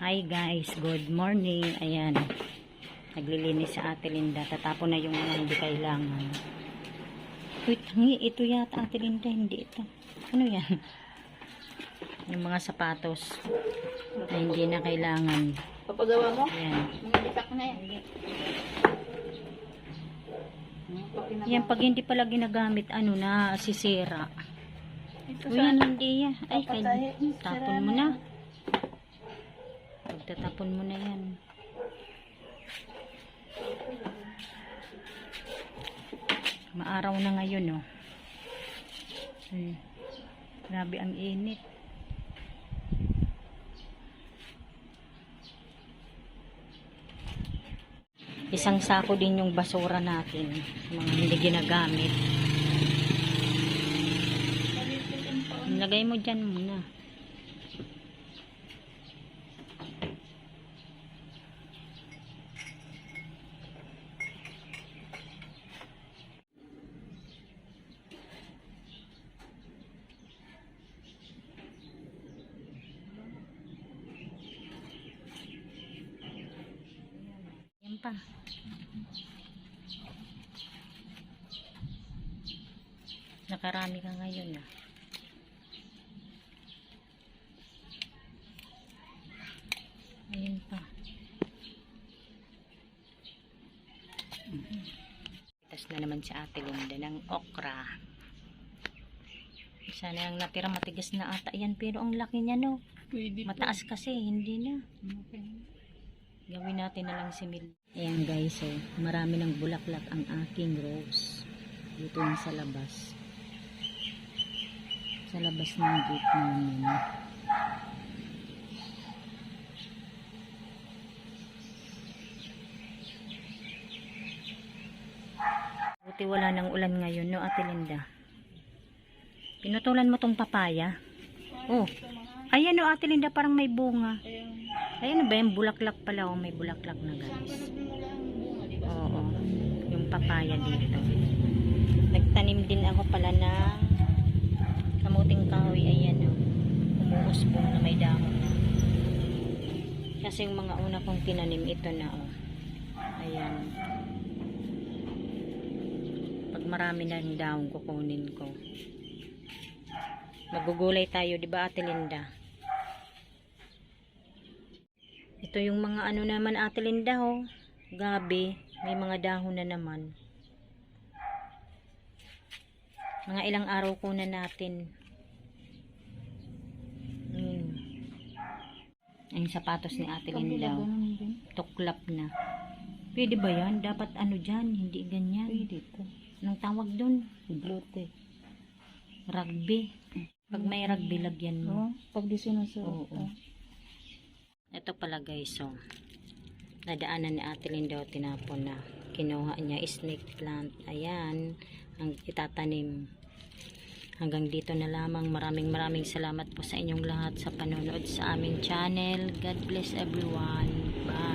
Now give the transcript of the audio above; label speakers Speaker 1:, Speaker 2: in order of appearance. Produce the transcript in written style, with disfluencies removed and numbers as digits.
Speaker 1: Hi guys, good morning. Ayan, naglilinis sa Ate Linda. Tatapon na yung mga hindi kailangan. Wait, ito yata Ate Linda, hindi ito. Ano yan? Yung mga sapatos na hindi na kailangan.
Speaker 2: Papagawa mo?
Speaker 1: Ayan.
Speaker 2: Itak na yan.
Speaker 1: Yan, pag hindi pala ginagamit, ano na, sisira.
Speaker 2: Ito
Speaker 1: Uy, yan, hindi yan. Ay,
Speaker 2: papatayin.
Speaker 1: tapon mo na. Pagtatapon mo na yan. Maaraw na ngayon, oh. Grabe ang init. Isang sako din yung basura natin. Mga hindi ginagamit. Lagay mo dyan muna. Yan pa. Nakarami ka ngayon, ah. Ayun pa. Tapos na naman si Ate Linda ng okra. Sana ang natira matigas na ata yan, pero ang laki niya, no?
Speaker 2: Pwede
Speaker 1: Mataas kasi, hindi na. Gawin natin na lang si Mil. Ayan guys, so marami ng bulaklak ang aking rose. Dito yung sa labas. Sa labas ng gate namin. Buti wala nang ulan ngayon, no Ate Linda? Pinutulan mo tong papaya. Oh, ayan no Ate Linda, parang may bunga. Ayan ba yung bulaklak pala, oh, may bulaklak na guys. Oo, yung papaya dito. Nagtanim din ako pala na kamuting kahoy, ayan oh. Umuusbong na may dahon na. Kasi yung mga una kong tinanim, ito na oh. Ayan. Pag marami na yung dahon, kukunin ko. Magugulay tayo, di ba Ate Linda? Ito yung mga ano naman Ate Linda, oh. Gabi, may mga dahon na naman. Mga ilang araw ko na natin. Ang sapatos ni Ate Linda, oh. Tuklap na. Pwede ba yan? Dapat ano dyan, hindi ganyan.
Speaker 2: Pwede to.
Speaker 1: Anong tawag dun?
Speaker 2: Glute.
Speaker 1: Rugby. Pag may rugby, lagyan mo.
Speaker 2: Oh, pag di sinusuot.
Speaker 1: Oo. Ito pala guys, so nadaanan ni Ate Linda, tinapon na. Kinuha niya snake plant. Ayan, ang itatanim. Hanggang dito na lamang. Maraming salamat po sa inyong lahat sa panonood sa aming channel. God bless everyone. Bye.